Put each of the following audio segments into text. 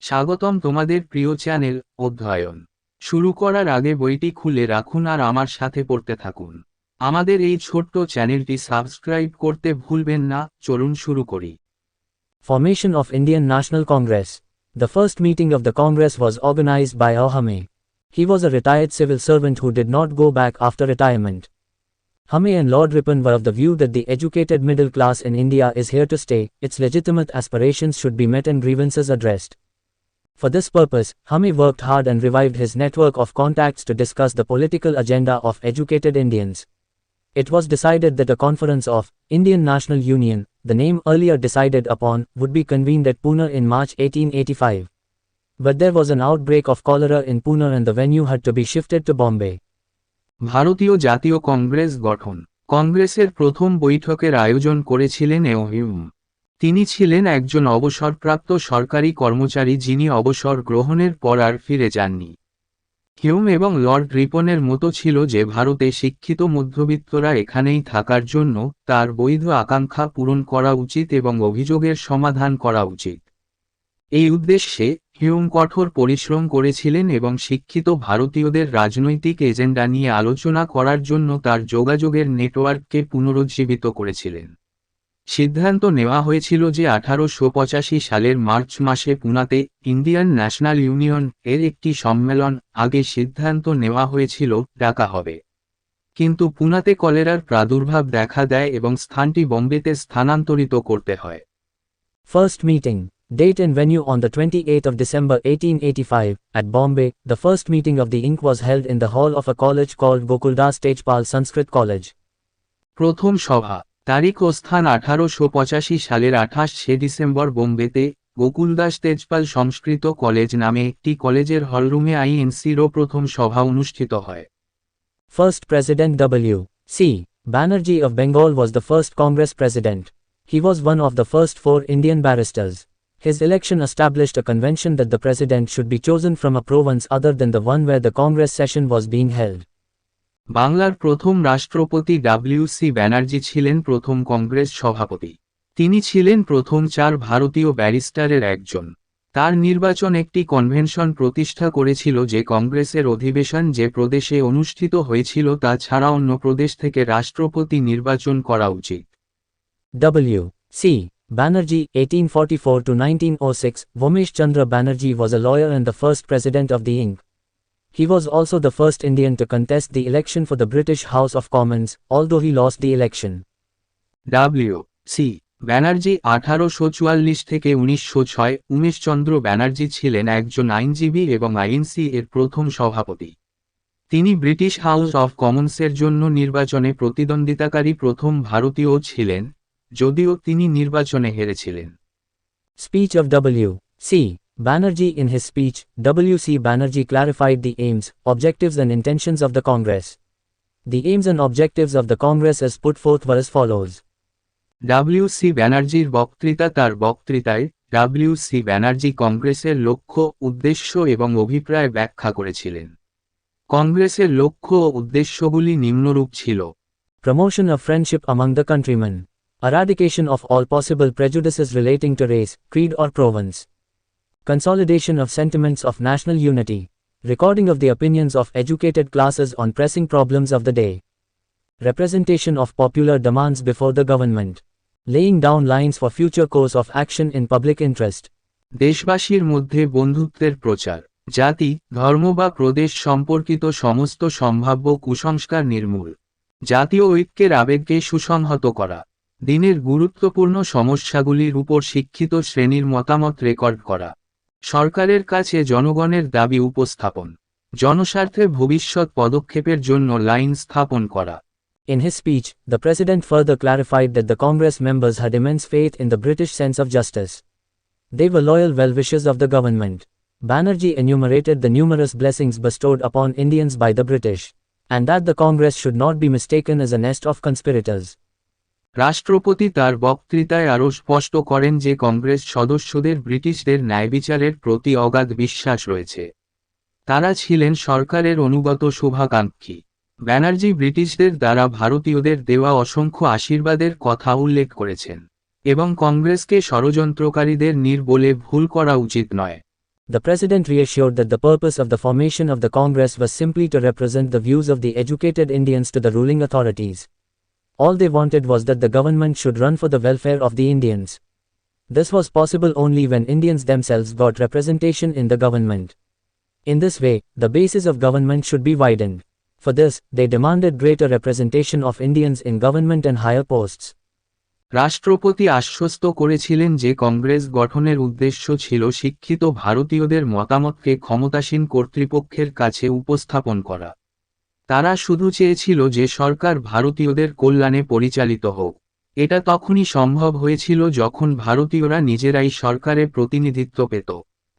স্বাগতম তোমাদের প্রিয় চ্যানেল অধ্যয়ন। শুরু করার আগে বইটি খুলে রাখুন আর আমার সাথে পড়তে থাকুন। আমাদের এই ছোট্ট চ্যানেলটি সাবস্ক্রাইব করতে ভুলবেন না। চলুন শুরু করি। Formation of Indian National Congress. The first meeting of the Congress was organized by Hame. He was a retired civil servant who did not go back after retirement. Hame and Lord Ripon were of the view that the educated middle class in India is here to stay, its legitimate aspirations should be met and grievances addressed. For this purpose, Hame worked hard and revived his network of contacts to discuss the political agenda of educated Indians. It was decided that a conference of Indian National Union, the name earlier decided upon, would be convened at Pune in March 1885. But there was an outbreak of cholera in Pune and the venue had to be shifted to Bombay. ভারতীয় জাতীয় কংগ্রেস গঠন। কংগ্রেসের প্রথম বৈঠকের আয়োজন করেছিলেন Hume. তিনি ছিলেন একজন অবসরপ্রাপ্ত সরকারি কর্মচারী যিনি অবসর গ্রহণের পর আর ফিরে যাননি। হিউম এবং লর্ড রিপনের মতো ছিল যে ভারতে শিক্ষিত মধ্যবিত্তরা এখানেই থাকার জন্য তার বৈধ আকাঙ্ক্ষা পূরণ করা উচিত এবং অভিযোগের সমাধান করা উচিত। এই উদ্দেশ্যে হিউম কঠোর পরিশ্রম করেছিলেন এবং শিক্ষিত ভারতীয়দের রাজনৈতিক এজেন্ডা নিয়ে আলোচনা করার জন্য তার যোগাযোগের নেটওয়ার্ককে পুনরুজ্জীবিত করেছিলেন। সিদ্ধান্ত নেওয়া হয়েছিল যে 1885 সালের মার্চ মাসে পুনাতে ইন্ডিয়ান ন্যাশনাল ইউনিয়ন এর একটি সম্মেলন আগে সিদ্ধান্ত নেওয়া হয়েছিল ডাকা হবে। কিন্তু পুনাতে কলেরার প্রাদুর্ভাব দেখা দেয় এবং স্থানটি বোম্বেতে স্থানান্তরিত করতে হয়। First meeting. Date and venue on the 28th of December 1885, at Bombay. The first meeting of the Inc. was held in the hall of a college called Gokuldas Tejpal Sanskrit College. প্রথম সভা। তারিখ ও স্থান 1885 সালের 28 December বোম্বেতে Gokuldas Tejpal সংস্কৃত college নামে একটি কলেজের হলরুমে আইএনসিরও প্রথম সভা অনুষ্ঠিত হয়। First President W.C. Banerjee of Bengal was the first Congress president. He was one of the first 4 Indian barristers. His election established a convention that the president should be chosen from a province other than the one where the Congress session was being held. বাংলার প্রথম রাষ্ট্রপতি ডব্লিউ.সি. ব্যানার্জি ছিলেন প্রথম কংগ্রেস সভাপতি। তিনি ছিলেন প্রথম 4 ভারতীয় ব্যারিস্টারের একজন। তার নির্বাচন একটি কনভেনশন প্রতিষ্ঠা করেছিল যে কংগ্রেসের অধিবেশন যে প্রদেশে অনুষ্ঠিত হয়েছিল তা ছাড়া অন্য প্রদেশ থেকে রাষ্ট্রপতি নির্বাচন করা উচিত। W.C. Banerjee, 1844 to 1906. Vomesh Chandra Banerjee was a lawyer and the first president of the Inc. He was also the first Indian to contest the election for the British House of Commons, although he lost the election. W.C. Banerjee 1844 থেকে 1906। উমেশচন্দ্র ব্যানার্জি ছিলেন একজন আইনজীবী এবং INC এর প্রথম সভাপতি। তিনি British house of কমন্সের জন্য নির্বাচনে প্রতিদ্বন্দ্বিতাকারী প্রথম ভারতীয় ছিলেন, যদিও তিনি নির্বাচনে হেরেছিলেন। Speech of W.C. Banerjee. In his speech, W.C. Banerjee clarified the aims, objectives and intentions of the Congress. The aims and objectives of the Congress as put forth were as follows. W.C. ব্যানার্জির বক্তৃতা। তার বক্তৃতায় W.C. Banerjee কংগ্রেসের লক্ষ্য, উদ্দেশ্য এবং অভিপ্রায় ব্যাখ্যা করেছিলেন। কংগ্রেসের লক্ষ্য ও উদ্দেশ্যগুলি নিম্নরূপ ছিল: Promotion of friendship among the countrymen. Eradication of all possible prejudices relating to race, creed or province. Consolidation of sentiments of national unity. Recording of the opinions of educated classes on pressing problems of the day. Representation of popular demands before the government. Laying down lines for future course of action in public interest. দেশবাসীর মধ্যে বন্ধুত্বের প্রচার। জাতি, ধর্ম বা প্রদেশ সম্পর্কিত সমস্ত সম্ভাব্য কুসংস্কার নির্মূল। জাতীয় ঐক্যের আবেগকে সুসংহত করা। দিনের গুরুত্বপূর্ণ সমস্যাগুলির উপর শিক্ষিত শ্রেণীর মতামত রেকর্ড করা। সরকারের কাছে জনগণের দাবি উপস্থাপন। জনস্বার্থে ভবিষ্যৎ পদক্ষেপের জন্য লাইন স্থাপন করা। In his speech, the president further clarified that the Congress members had immense faith in the British sense of justice. They were loyal well-wishers of the government. Banerjee enumerated the numerous blessings bestowed upon Indians by the British, and that the Congress should not be mistaken as a nest of conspirators. রাষ্ট্রপতি তার বক্তৃতায় আরও স্পষ্ট করেন যে কংগ্রেস সদস্যদের ব্রিটিশদের ন্যায়বিচারের প্রতি অগাধ বিশ্বাস রয়েছে। তারা ছিলেন সরকারের অনুগত শুভাকাঙ্ক্ষী। ব্যানার্জি ব্রিটিশদের দ্বারা ভারতীয়দের দেওয়া অসংখ্য আশীর্বাদের কথা উল্লেখ করেছেন এবং কংগ্রেসকে ষড়যন্ত্রকারীদের বলে ভুল করা উচিত নয়। The president reassured that the purpose of the formation of the Congress was simply to represent the views of the educated Indians to the ruling authorities. All they wanted was that the government should run for the welfare of the Indians. This was possible only when Indians themselves got representation in the government. In this way, the basis of government should be widened. For this, they demanded greater representation of Indians in government and higher posts. রাষ্ট্রপতি আশ্বস্ত করেছিলেন যে কংগ্রেস গঠনের উদ্দেশ্য ছিল শিক্ষিত ভারতীয়দের মতামতকে ক্ষমতাসীন কর্তৃপক্ষের কাছে উপস্থাপন করা। তারা শুধু চেয়েছিল যে সরকার ভারতীয়দের কল্যাণে পরিচালিত হোক। এটা তখনই সম্ভব হয়েছিল যখন ভারতীয়রা নিজেরাই সরকারে প্রতিনিধিত্ব পেত।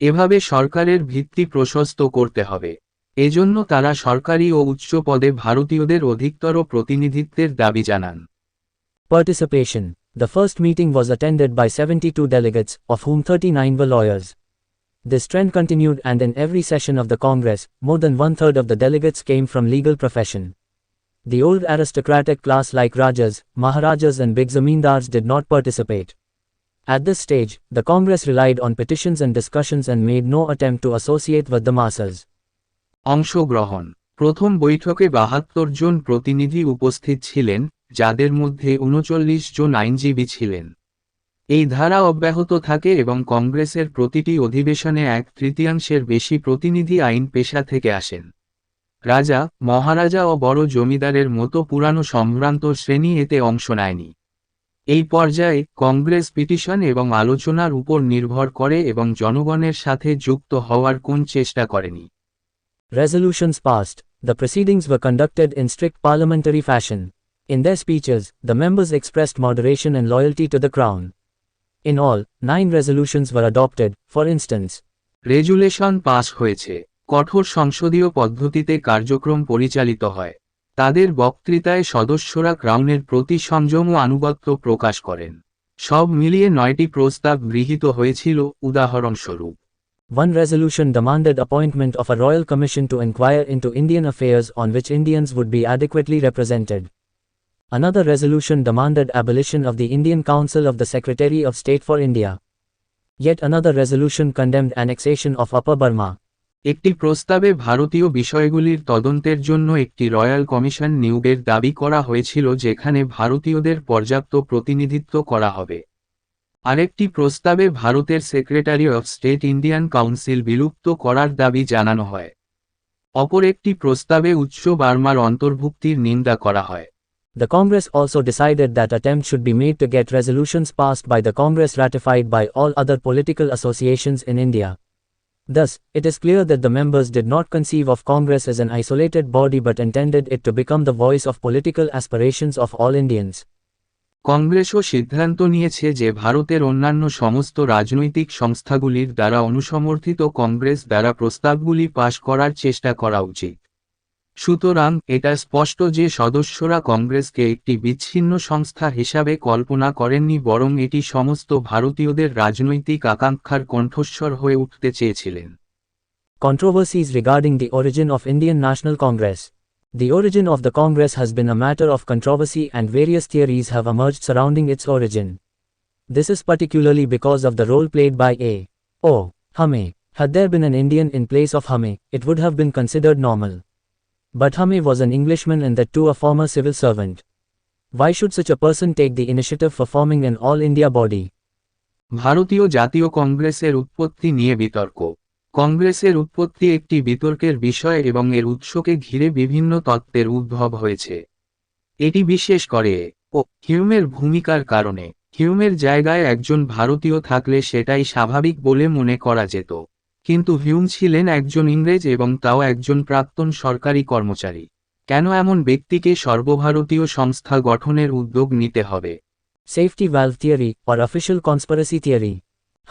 এভাবে সরকারের ভিত্তি প্রশস্ত করতে হবে। এজন্য তারা সরকারি ও উচ্চ পদে ভারতীয়দের অধিকতর প্রতিনিধিত্বের দাবি জানান। Participation. The first meeting was attended by 72 delegates, of whom 39 were lawyers. This trend continued, and in every session of the Congress, more than one-third of the delegates came from legal profession. The old aristocratic class like Rajas, Maharajas and big zamindars did not participate. At this stage, the Congress relied on petitions and discussions and made no attempt to associate with the masses. অংশগ্রহণ। প্রথম বৈঠকে ৭২ জন প্রতিনিধি উপস্থিত ছিলেন, যাদের মধ্যে ৩৯ জন আইনজীবী ছিলেন। এই ধারা অব্যাহত থাকে এবং কংগ্রেসের প্রতিটি অধিবেশনে ১/৩ বেশি প্রতিনিধি আইন পেশা থেকে আসেন। রাজা, মহারাজা ও বড় জমিদারের মতো পুরানো সম্ভ্রান্ত শ্রেণী এতে অংশ নেয়নি। এই পর্যায়ে কংগ্রেস পিটিশন এবং আলোচনার উপর নির্ভর করে এবং জনগণের সাথে যুক্ত হওয়ার কোন চেষ্টা করেনি। Resolutions passed. The proceedings were conducted in strict parliamentary fashion. In their speeches, the members expressed moderation and loyalty to the crown. In all, 9 resolutions were adopted, for instance. Resolution pass হয়েছে। কঠোর সংসদীয় পদ্ধতিতে কার্যক্রম পরিচালিত হয়। তাদের বক্তৃতায় সদস্যরা ক্রাউনের প্রতি সংযম ও আনুগত্য প্রকাশ করেন। সব মিলিয়ে 9টি প্রস্তাব গৃহীত হয়েছিল। উদাহরণস্বরূপ, One resolution demanded appointment of a royal commission to inquire into Indian affairs on which Indians would be adequately represented. Another resolution demanded abolition of the Indian Council of the Secretary of State for India. Yet another resolution condemned annexation of Upper Burma. একটি প্রস্তাবে ভারতীয় বিষয়গুলির তদন্তের জন্য একটি royal commission নিয়োগের দাবি করা হয়েছিল যেখানে ভারতীয়দের পর্যাপ্ত প্রতিনিধিত্ব করা হবে। আরেকটি প্রস্তাবে ভারতের secretary of state Indian council বিলুপ্ত করার দাবি জানানো হয়। অপর একটি প্রস্তাবে উচ্চ বার্মার অন্তর্ভুক্তির নিন্দা করা হয়। The Congress also decided that attempts should be made to get resolutions passed by the Congress ratified by all other political associations in India. Thus, it is clear that the members did not conceive of Congress as an isolated body but intended it to become the voice of political aspirations of all Indians. কংগ্রেসও সিদ্ধান্ত নিয়েছে যে ভারতের অন্যান্য সমস্ত রাজনৈতিক সংস্থাগুলির দ্বারা অনুসমর্থিত কংগ্রেস দ্বারা প্রস্তাবগুলি পাশ করার চেষ্টা করা উচিত। সুতরাং, এটা স্পষ্ট যে সদস্যরা কংগ্রেসকে একটি বিচ্ছিন্ন সংস্থা হিসাবে কল্পনা করেননি, বরং এটি সমস্ত ভারতীয়দের রাজনৈতিক আকাঙ্ক্ষার কণ্ঠস্বর হয়ে উঠতে চেয়েছিলেন। Controversies regarding the origin of Indian National Congress. The origin of the Congress has been a matter of controversy and various theories have emerged surrounding its origin. This is particularly because of the role played by A.O. Hame. Had there been an Indian in place of Hame, it would have been considered normal. But Hame was an Englishman and that too a former civil servant. Why should such a person take the initiative for forming an all-India body? ভারতীয় জাতীয় কংগ্রেসের উৎপত্তি নিয়ে বিতর্ক। কংগ্রেসের উৎপত্তি একটি বিতর্কের বিষয় এবং এর উৎসকে ঘিরে বিভিন্ন তত্ত্বের উদ্ভব হয়েছে। এটি বিশেষ করে ও হিউমের ভূমিকার কারণে। হিউমের জায়গায় একজন ভারতীয় থাকলে সেটাই স্বাভাবিক বলে মনে করা যেত, কিন্তু হিউম ছিলেন একজন ইংরেজ এবং তাও একজন প্রাক্তন সরকারি কর্মচারী। কেন এমন ব্যক্তিকে সর্বভারতীয় সংস্থা গঠনের উদ্যোগ নিতে হবে? Safety valve theory, or official conspiracy theory.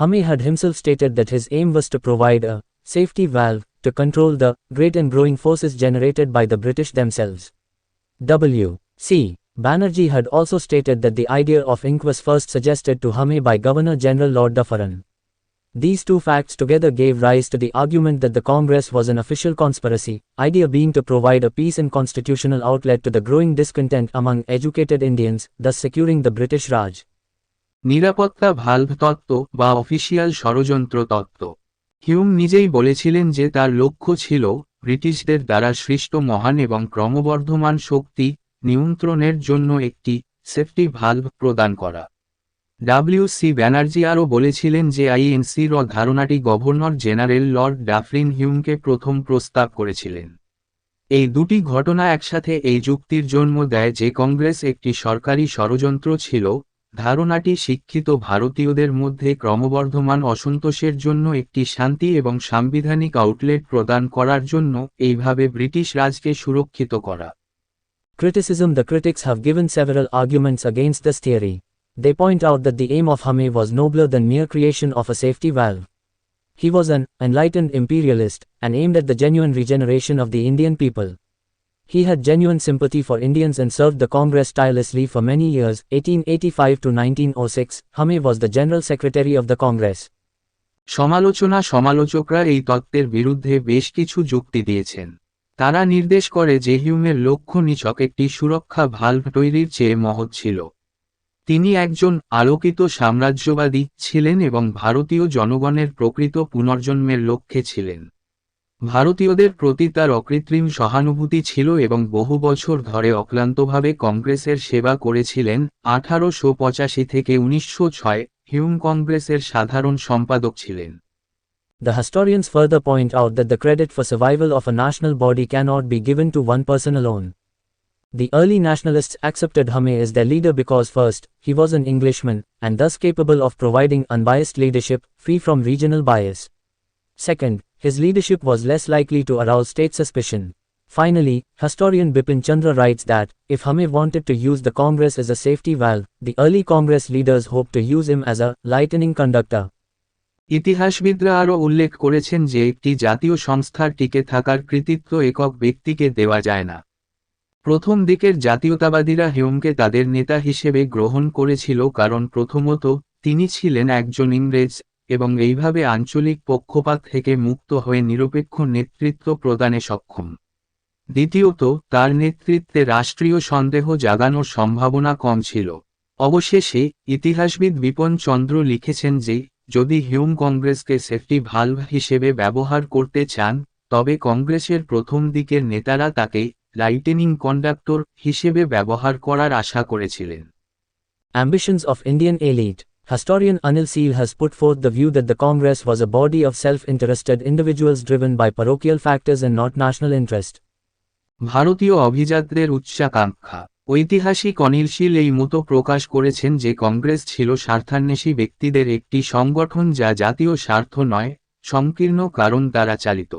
Hame had himself stated that his aim was to provide a safety valve to control the great and growing forces generated by the British themselves. W.C. Banerjee had also stated that the idea of ink was first suggested to Hame by Governor General Lord Dufferin. These two facts together gave rise to the argument that the Congress was an official conspiracy, idea being to provide a peace and constitutional outlet to the growing discontent among educated Indians, thus securing the British Raj. নিরাপত্তা valve তত্ত্ব বা official ষড়যন্ত্র তত্ত্ব। Hume নিজেই বলেছিলেন যে তার লক্ষ্য ছিল ব্রিটিশদের দ্বারা সৃষ্ট মহান এবং ক্রমবর্ধমান শক্তি নিয়ন্ত্রণের জন্য একটি সেফটি ভালভ প্রদান করা। ডব্লিউ.সি. ব্যানার্জি আরও বলেছিলেন যে আইএনসির ধারণাটি গভর্নর জেনারেল লর্ড ডাফরিন হিউমকে প্রথম প্রস্তাব করেছিলেন। এই দুটি ঘটনা একসাথে এই যুক্তির জন্ম দেয় যে কংগ্রেস একটি সরকারি ষড়যন্ত্র ছিল। ধারণাটি শিক্ষিত ভারতীয়দের মধ্যে ক্রমবর্ধমান অসন্তোষের জন্য একটি শান্তি এবং সাংবিধানিক আউটলেট প্রদান করার জন্য এইভাবে ব্রিটিশ রাজকে সুরক্ষিত করা। Criticism. The critics have given several arguments against this theory. They point out that the aim of Hume was nobler than mere creation of a safety valve. He was an enlightened imperialist and aimed at the genuine regeneration of the Indian people. He had genuine sympathy for Indians and served the Congress tirelessly for many years. 1885 to 1906, Hume was the General Secretary of the Congress. সমালোচকরা এই তত্ত্বের বিরুদ্ধে বেশ কিছু যুক্তি দিয়েছেন। তারা নির্দেশ করে যে হিউমের লক্ষ্য নিছক একটি সুরক্ষা ভালভ তৈরির চেয়ে মহৎ ছিল। তিনি একজন আলোকিত সাম্রাজ্যবাদী ছিলেন এবং ভারতীয় জনগণের প্রকৃত পুনর্জন্মের লক্ষ্যে ছিলেন। ভারতীয়দের প্রতি তার অকৃত্রিম সহানুভূতি ছিল এবং বহু বছর ধরে অক্লান্তভাবে কংগ্রেসের সেবা করেছিলেন। 1885 থেকে 1906 হিউম কংগ্রেসের সাধারণ সম্পাদক ছিলেন। The historians further point out that the credit for survival of a national body cannot be given to one person alone. The early nationalists accepted Hume as their leader because first, he was an Englishman, and thus capable of providing unbiased leadership, free from regional bias. Second, his leadership was less likely to arouse state suspicion. Finally, historian Bipin Chandra writes that, if Hume wanted to use the Congress as a safety valve, the early Congress leaders hoped to use him as a lightning conductor. ইতিহাসবিদরা আরও উল্লেখ করেছেন যে একটি জাতীয় সংস্থার টিকে থাকার কৃতিত্ব একক ব্যক্তিকে দেওয়া যায় না। প্রথম দিকের জাতীয়তাবাদীরা হিউমকে তাদের নেতা হিসেবে গ্রহণ করেছিল কারণ প্রথমত তিনি ছিলেন একজন ইংরেজ এবং এইভাবে আঞ্চলিক পক্ষপাত থেকে মুক্ত হয়ে নিরপেক্ষ নেতৃত্ব প্রদানে সক্ষম। দ্বিতীয়ত, তার নেতৃত্বে রাষ্ট্রীয় সন্দেহ জাগানোর সম্ভাবনা কম ছিল। অবশেষে ইতিহাসবিদ বিপন চন্দ্র লিখেছেন যে যদি হিউম কংগ্রেসকে সেফটি ভালভ হিসেবে ব্যবহার করতে চান তবে কংগ্রেসের প্রথম দিকের নেতারা তাকে লাইটেনিং কন্ডাক্টর হিসেবে ব্যবহার করার আশা করেছিলেন। Ambitions of Indian elite. Historian Anil Seal has put forth the view that the Congress was a body of self-interested individuals driven by parochial factors and not national interest. ভারতীয় অভিজাতদের উচ্চাকাঙ্ক্ষা। ঐতিহাসিক অনিল শীল এই মতো প্রকাশ করেছেন যে কংগ্রেস ছিল স্বার্থান্বেষী ব্যক্তিদের একটি সংগঠন যা জাতীয় স্বার্থ নয়, সংকীর্ণ কারণ দ্বারা চালিত।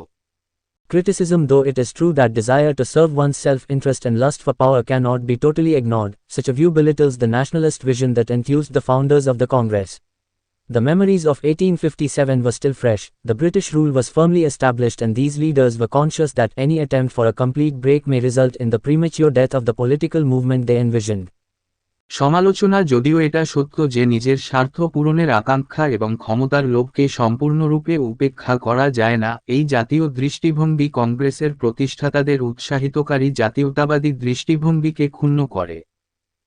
Criticism. Though it is true that desire to serve one's self-interest and lust for power cannot be totally ignored, such a view belittles the nationalist vision that enthused the founders of the Congress. The memories of 1857 were still fresh, the British rule was firmly established and these leaders were conscious that any attempt for a complete break may result in the premature death of the political movement they envisioned. সমালোচনা যদিও এটা সত্য যে নিজের স্বার্থ পূরণের আকাঙ্ক্ষা এবং ক্ষমতার লোভকে সম্পূর্ণরূপে উপেক্ষা করা যায় না, এই জাতীয় দৃষ্টিভঙ্গি কংগ্রেসের প্রতিষ্ঠাতাদের উৎসাহিতকারী জাতীয়তাবাদী দৃষ্টিভঙ্গিকে ক্ষুণ্ণ করে।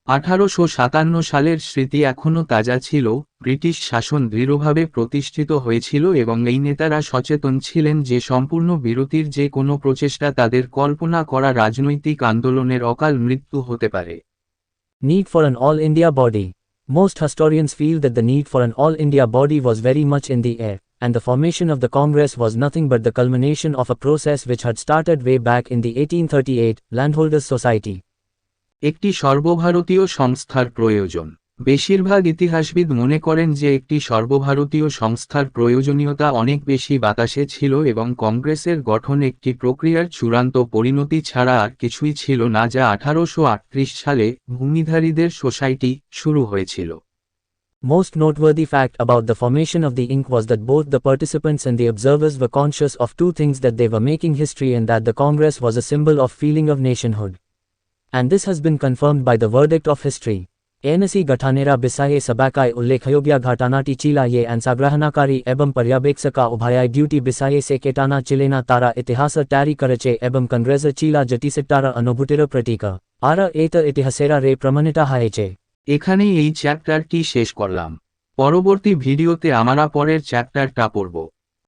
1857 সালের স্মৃতি এখনও তাজা ছিল, ব্রিটিশ শাসন দৃঢ়ভাবে প্রতিষ্ঠিত হয়েছিল এবং এই নেতারা সচেতন ছিলেন যে সম্পূর্ণ বিরতির যে কোনো প্রচেষ্টা তাদের কল্পনা করা রাজনৈতিক আন্দোলনের অকাল মৃত্যু হতে পারে। Need for an all-India body. Most historians feel that the need for an all-India body was very much in the air, and the formation of the Congress was nothing but the culmination of a process which had started way back in the 1838 Landholders Society. একটি সর্বভারতীয় সংস্থার প্রয়োজন। বেশিরভাগ ইতিহাসবিদ মনে করেন যে একটি সর্বভারতীয় সংস্থার প্রয়োজনীয়তা অনেক বেশি বাতাসে ছিল এবং কংগ্রেসের গঠন একটি প্রক্রিয়ার চূড়ান্ত পরিণতি ছাড়া আর কিছুই ছিল না যা 1838 সালে ভূমিধারীদের সোসাইটি শুরু হয়েছিল। Most noteworthy fact about the formation of the Inc. was that both the participants and the observers were conscious of two things: that they were making history and that the Congress was a symbol of feeling of nationhood. And this has been confirmed by the verdict of history. एनसी गठानेरा बिसाये सबाकाय उल्लेखयोग्य घटनाटी चिलाये and संग्रहणकारी एवं पर्यवेक्षका उभयाय duty बिसाये से केटाना चिलेना तारा इतिहास टैरी करचे एवं कंग्रेस चिला जटिसिटारा अनुभूतिर प्रतीक आरा एत इतिहासेरा रे प्रमाणिता हायचे। এখানেই এই চ্যাপ্টারটি শেষ করলাম। পরবর্তী ভিডিওতে আমরা পরের চ্যাপ্টারটা পড়ব।